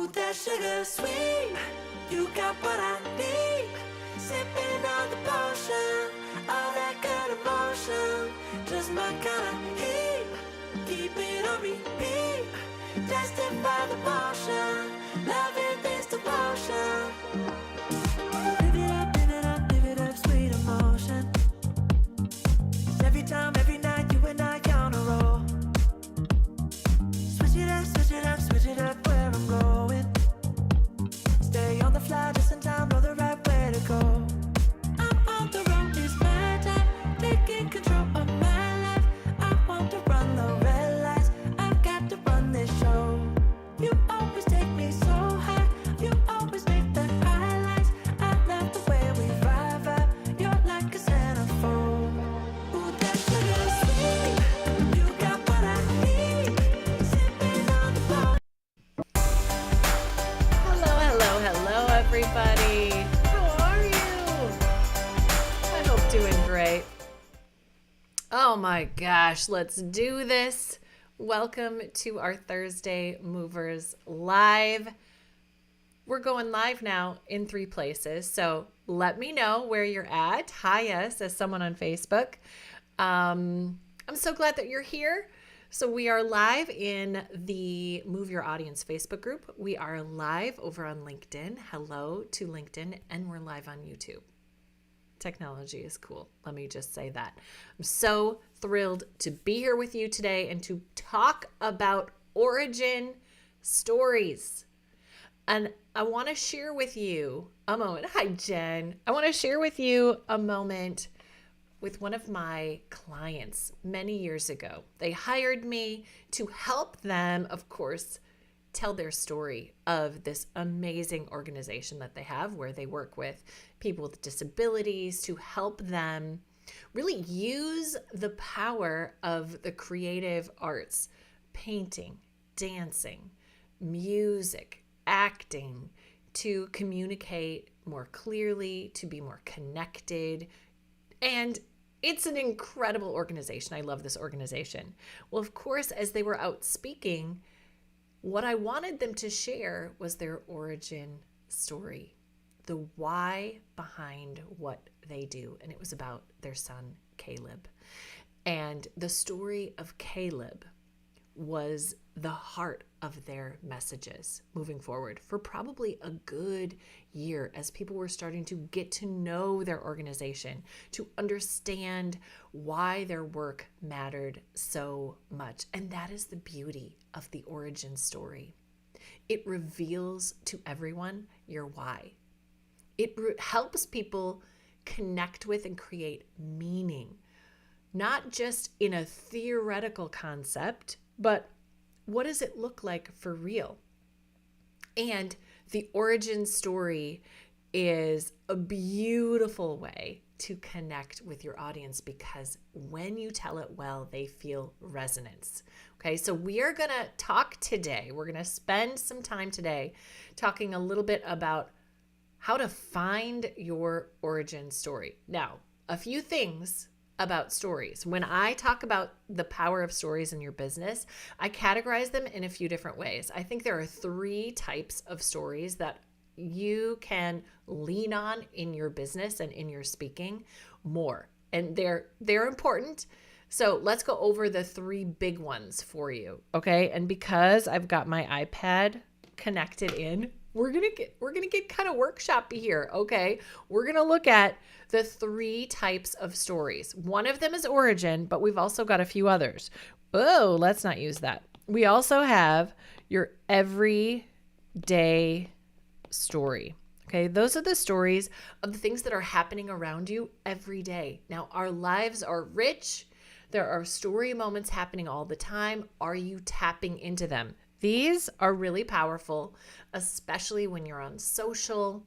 Ooh, that sugar sweet, you got what I need. Sipping on the potion, all that good emotion, just my kind of heat. Keep it on repeat, testify the motion, loving this devotion. Live it up, sweet emotion. Every time, every night, you and I on a roll. Switch it up, switch it up, switch it up where I'm going. Stay on the fly just in time, know the right way to go. I'm on the road, it's my time, taking control of my life. I want to run the red lights, I've got to run this show. You always take me so high, you always make the highlights. I love the way we vibe, you're like a centerfold. Ooh, that sugar sweet, you got what I need. Sipping on the bar. Hello, everybody. How are you? I hope doing great. Oh my gosh, let's do this. Welcome to our Thursday Movers Live. We're going live now in 3 places, so let me know where you're at. Hi, us, as someone on Facebook. I'm so glad that you're here. So we are live in the Move Your Audience Facebook group. We are live over on LinkedIn. Hello to LinkedIn. And we're live on YouTube. Technology is cool. Let me just say that. I'm so thrilled to be here with you today and to talk about origin stories. And I want to share with you a moment. Hi, Jen. I want to share with you a moment with one of my clients many years ago. They hired me to help them, of course, tell their story of this amazing organization that they have where they work with people with disabilities to help them really use the power of the creative arts, painting, dancing, music, acting, to communicate more clearly, to be more connected. And it's an incredible organization. I love this organization. Well, of course, as they were out speaking, what I wanted them to share was their origin story, the why behind what they do. And it was about their son, Caleb. And the story of Caleb was the heart of their messages moving forward for probably a good year as people were starting to get to know their organization, to understand why their work mattered so much. And that is the beauty of the origin story. It reveals to everyone your why. It helps people connect with and create meaning, not just in a theoretical concept, but what does it look like for real? And the origin story is a beautiful way to connect with your audience because when you tell it well, they feel resonance. Okay, so we are going to talk today. We're going to spend some time today talking a little bit about how to find your origin story. Now, a few things about stories. When I talk about the power of stories in your business, I categorize them in a few different ways. I think there are 3 types of stories that you can lean on in your business and in your speaking more. And they're important. So let's go over the 3 big ones for you. Okay. And because I've got my iPad connected in, we're gonna get kind of workshoppy here. Okay. We're gonna look at the 3 types of stories. One of them is origin, but we've also got a few others. Oh, let's not use that. We also have your everyday story. Okay, those are the stories of the things that are happening around you every day. Now, our lives are rich. There are story moments happening all the time. Are you tapping into them? These are really powerful, especially when you're on social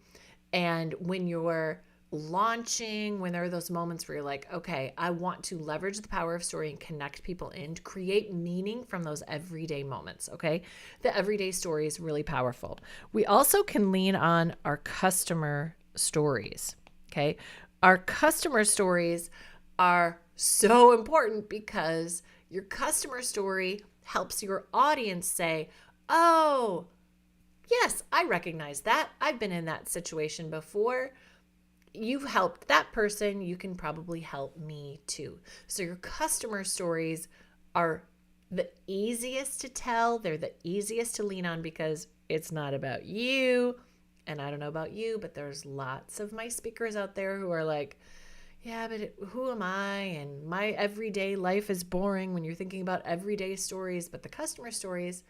and when you're launching, when there are those moments where you're like, okay, I want to leverage the power of story and connect people in to create meaning from those everyday moments. Okay. The everyday story is really powerful. We also can lean on our customer stories. Okay. Our customer stories are so important because your customer story helps your audience say, oh, yeah, yes, I recognize that. I've been in that situation before. You've helped that person. You can probably help me too. So your customer stories are the easiest to tell. They're the easiest to lean on because it's not about you. And I don't know about you, but there's lots of my speakers out there who are like, yeah, but who am I? And my everyday life is boring when you're thinking about everyday stories. But the customer stories,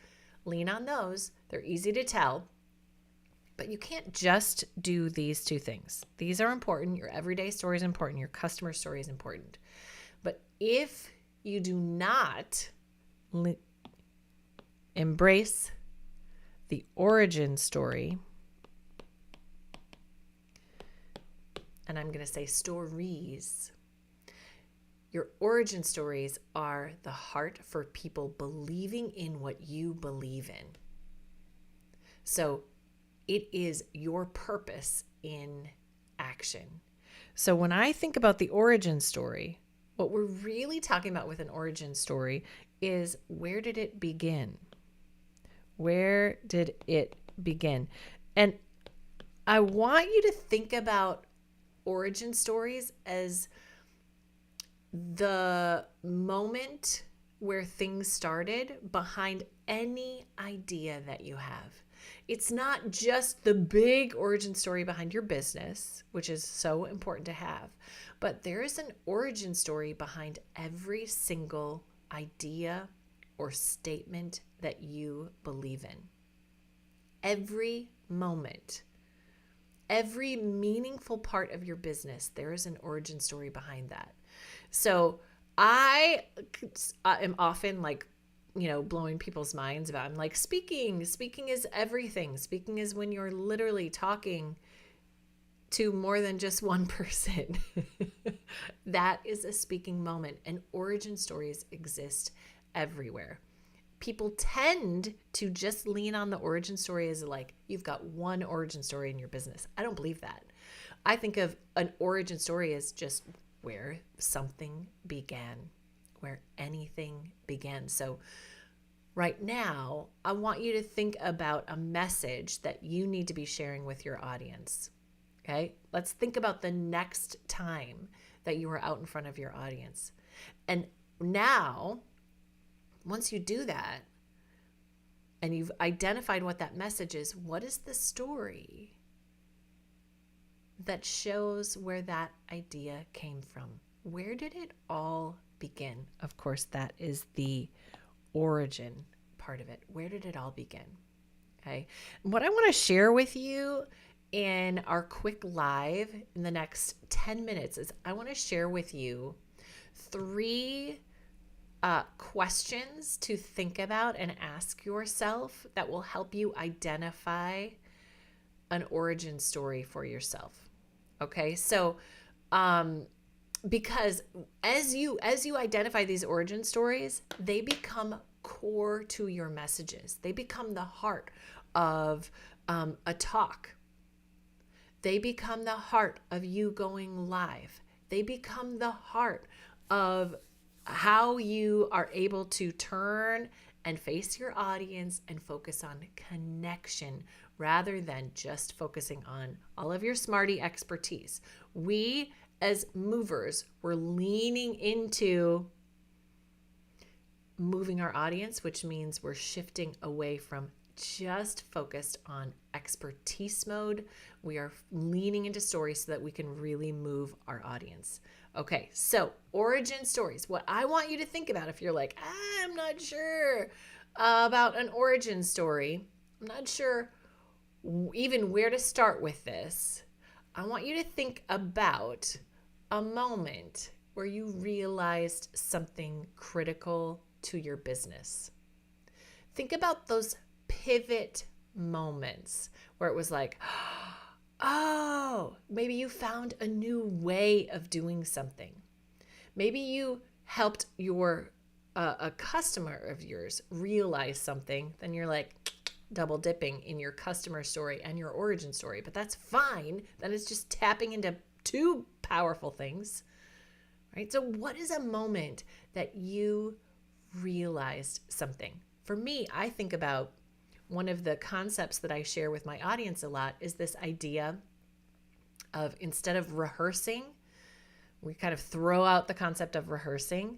lean on those. They're easy to tell. But you can't just do these two things. These are important. Your everyday story is important. Your customer story is important. But if you do not embrace the origin story, and I'm going to say stories, your origin stories are the heart for people believing in what you believe in. So it is your purpose in action. So when I think about the origin story, what we're really talking about with an origin story is, where did it begin? Where did it begin? And I want you to think about origin stories as the moment where things started behind any idea that you have. It's not just the big origin story behind your business, which is so important to have, but there is an origin story behind every single idea or statement that you believe in. Every moment, every meaningful part of your business, there is an origin story behind that. So I am often like, blowing people's minds about, I'm like, speaking is everything. Speaking is when you're literally talking to more than just one person. That is a speaking moment, and origin stories exist everywhere. People tend to just lean on the origin story as like, you've got one origin story in your business. I don't believe that. I think of an origin story as just where something began, where anything began. So right now, I want you to think about a message that you need to be sharing with your audience. Okay? Let's think about the next time that you are out in front of your audience. And now, once you do that, and you've identified what that message is, what is the story that shows where that idea came from? Where did it all begin? Of course, that is the origin part of it. Where did it all begin? Okay. And what I want to share with you in our quick live in the next 10 minutes is, I want to share with you 3 questions to think about and ask yourself that will help you identify an origin story for yourself. Okay, so because as you identify these origin stories, they become core to your messages. They become the heart of a talk. They become the heart of you going live. They become the heart of how you are able to turn and face your audience and focus on connection rather than just focusing on all of your smarty expertise. We as movers, we're leaning into moving our audience, which means we're shifting away from just focused on expertise mode. We are leaning into stories so that we can really move our audience. Okay, so origin stories. What I want you to think about, if you're like, I'm not sure about an origin story, I'm not sure even where to start with this, I want you to think about a moment where you realized something critical to your business. Think about those pivot moments where it was like, oh, maybe you found a new way of doing something. Maybe you helped a customer of yours realize something. Then you're like double dipping in your customer story and your origin story, but that's fine. Then it's just tapping into 2 powerful things, right? So what is a moment that you realized something? For me, I think about one of the concepts that I share with my audience a lot is this idea of, instead of rehearsing, we kind of throw out the concept of rehearsing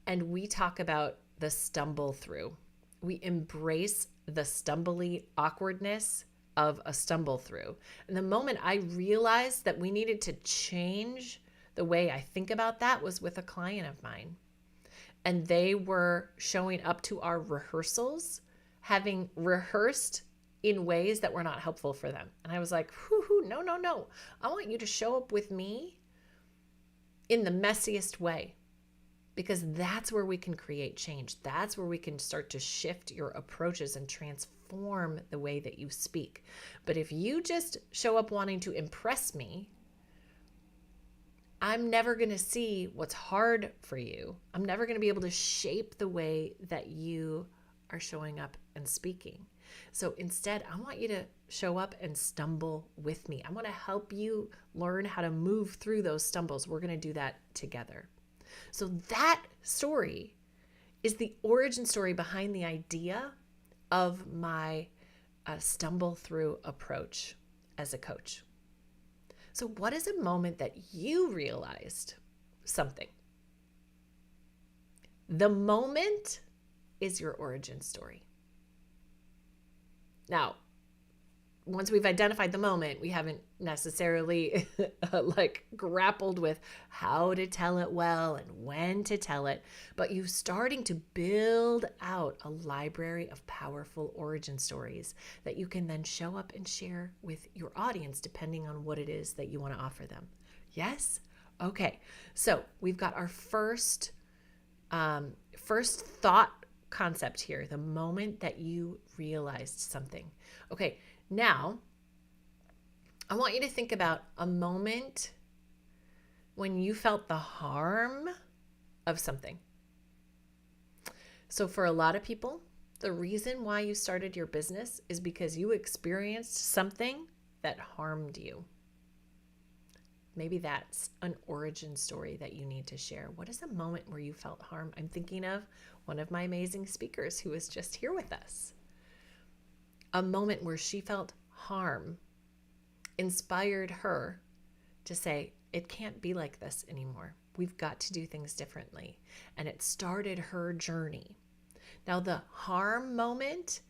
and we talk about the stumble through. We embrace the stumbly awkwardness of a stumble through. And the moment I realized that we needed to change the way I think about that was with a client of mine. And they were showing up to our rehearsals, having rehearsed in ways that were not helpful for them. And I was like, no. I want you to show up with me in the messiest way, because that's where we can create change. That's where we can start to shift your approaches and transform the way that you speak. But if you just show up wanting to impress me, I'm never going to see what's hard for you. I'm never going to be able to shape the way that you are showing up and speaking. So instead, I want you to show up and stumble with me. I want to help you learn how to move through those stumbles. We're going to do that together. So that story is the origin story behind the idea of my stumble through approach as a coach. So what is a moment that you realized something? The moment is your origin story. Now, once we've identified the moment, we haven't necessarily grappled with how to tell it well and when to tell it, but you're starting to build out a library of powerful origin stories that you can then show up and share with your audience, depending on what it is that you want to offer them. Yes? Okay. So we've got our first thought concept here, the moment that you realized something. Okay. Now, I want you to think about a moment when you felt the harm of something. So for a lot of people, the reason why you started your business is because you experienced something that harmed you. Maybe that's an origin story that you need to share. What is a moment where you felt harm? I'm thinking of one of my amazing speakers who was just here with us. A moment where she felt harm inspired her to say, it can't be like this anymore. We've got to do things differently. And it started her journey. Now, the harm moment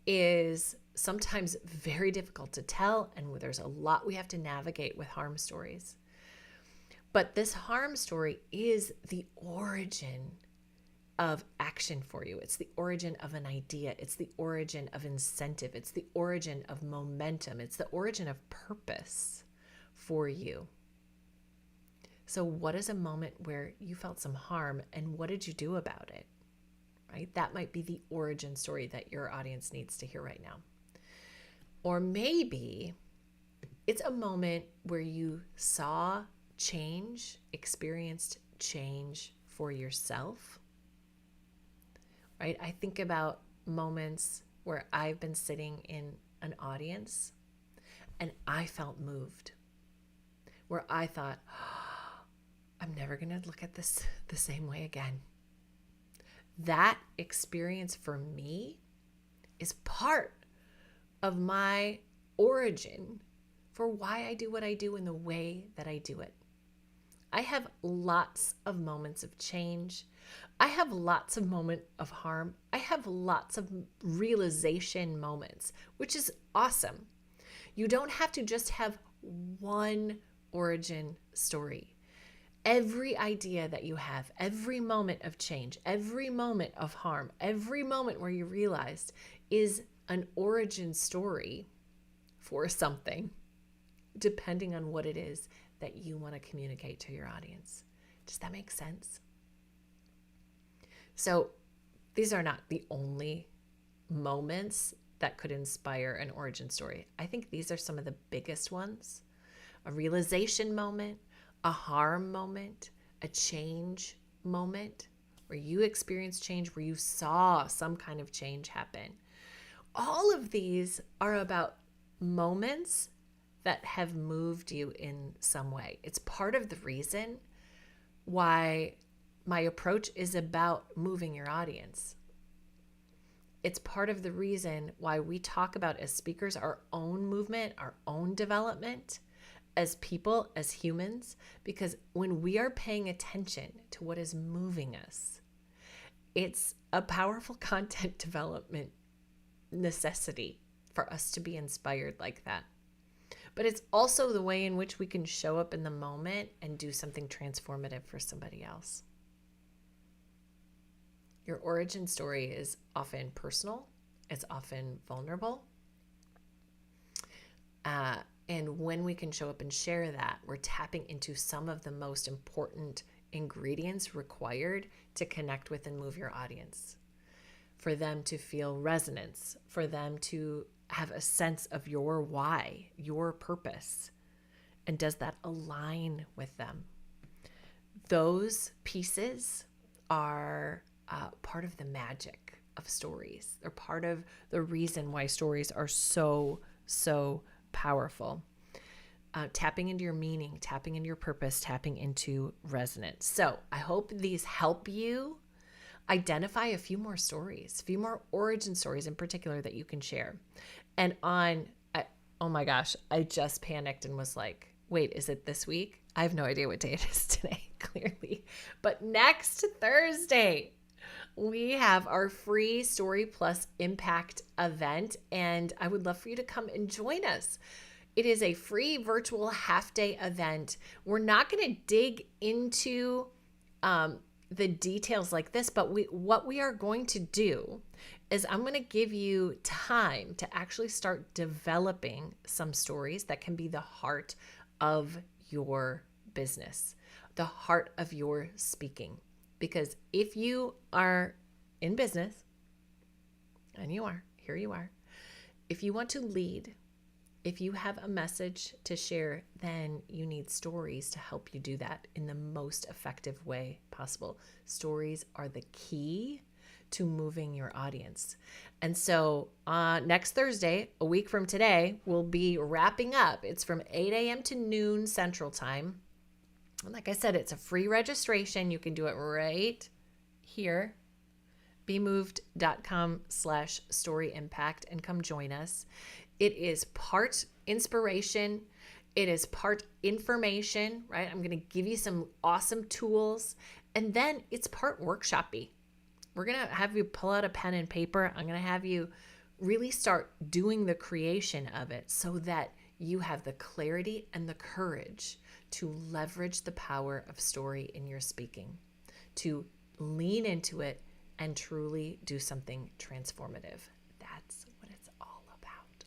is sometimes very difficult to tell, and there's a lot we have to navigate with harm stories. But this harm story is the origin of action for you. It's the origin of an idea. It's the origin of incentive. It's the origin of momentum. It's the origin of purpose for you. So what is a moment where you felt some harm and what did you do about it? Right? That might be the origin story that your audience needs to hear right now. Or maybe it's a moment where you saw change, experienced change for yourself. Right? I think about moments where I've been sitting in an audience and I felt moved, where I thought, I'm never going to look at this the same way again. That experience for me is part of my origin for why I do what I do in the way that I do it. I have lots of moments of change. I have lots of moments of harm. I have lots of realization moments, which is awesome. You don't have to just have one origin story. Every idea that you have, every moment of change, every moment of harm, every moment where you realized is an origin story for something, depending on what it is that you want to communicate to your audience. Does that make sense? So these are not the only moments that could inspire an origin story. I think these are some of the biggest ones. A realization moment, a harm moment, a change moment, where you experienced change, where you saw some kind of change happen. All of these are about moments that have moved you in some way. It's part of the reason why my approach is about moving your audience. it's part of the reason why we talk about as speakers our own movement, our own development as people, as humans, because when we are paying attention to what is moving us, it's a powerful content development necessity for us to be inspired like that. But it's also the way in which we can show up in the moment and do something transformative for somebody else. Your origin story is often personal. It's often vulnerable. And when we can show up and share that, we're tapping into some of the most important ingredients required to connect with and move your audience. For them to feel resonance, for them to have a sense of your why, your purpose, and does that align with them? Those pieces are part of the magic of stories. They're part of the reason why stories are so powerful. Tapping into your meaning, tapping into your purpose, tapping into resonance. So I hope these help you identify a few more stories, a few more origin stories in particular that you can share. And oh my gosh, I just panicked and was like, wait, is it this week? I have no idea what day it is today, clearly. But next Thursday, we have our free Story Plus Impact event, and I would love for you to come and join us. It is a free virtual half-day event. We're not going to dig into the details like this, but what we are going to do is I'm going to give you time to actually start developing some stories that can be the heart of your business, the heart of your speaking. Because if you are in business, and you are, here you are, if you want to lead, if you have a message to share, then you need stories to help you do that in the most effective way possible. Stories are the key to moving your audience. And so next Thursday, a week from today, we'll be wrapping up. It's from 8 a.m. to noon Central Time. And like I said, it's a free registration. You can do it right here, bemoved.com/storyimpact, and come join us. It is part inspiration. It is part information, right? I'm going to give you some awesome tools. And then it's part workshop-y. We're going to have you pull out a pen and paper. I'm going to have you really start doing the creation of it so that you have the clarity and the courage to leverage the power of story in your speaking, to lean into it and truly do something transformative. That's what it's all about.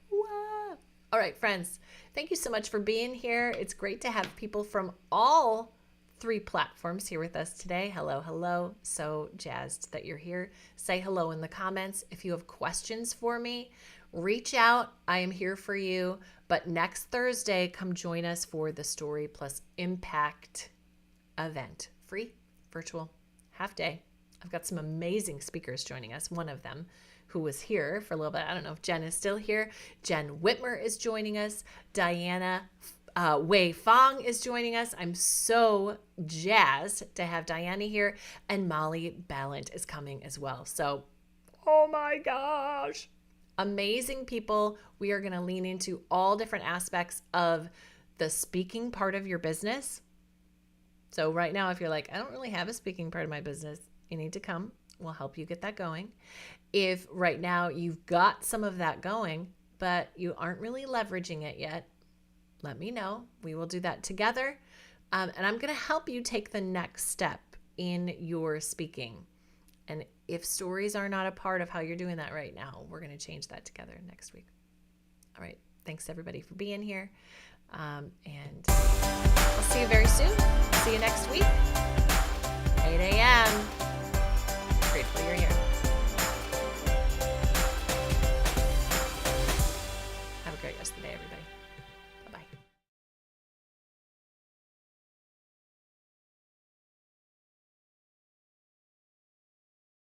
Wow. All right, friends, thank you so much for being here. It's great to have people from all 3 platforms here with us today. Hello, hello. So jazzed that you're here. Say hello in the comments. If you have questions for me, reach out. I am here for you. But next Thursday, come join us for the Story Plus Impact event. Free, virtual, half day. I've got some amazing speakers joining us. One of them who was here for a little bit. I don't know if Jen is still here. Jen Whitmer is joining us. Diana Wei Fong is joining us. I'm so jazzed to have Diana here. And Molly Ballant is coming as well. So, oh my gosh. Amazing people. We are going to lean into all different aspects of the speaking part of your business. So right now, if you're like, I don't really have a speaking part of my business, you need to come. We'll help you get that going. If right now you've got some of that going, but you aren't really leveraging it yet, let me know. We will do that together. And I'm going to help you take the next step in your speaking. And if stories are not a part of how you're doing that right now, we're going to change that together next week. All right. Thanks everybody for being here. And I'll see you very soon. See you next week. 8 a.m.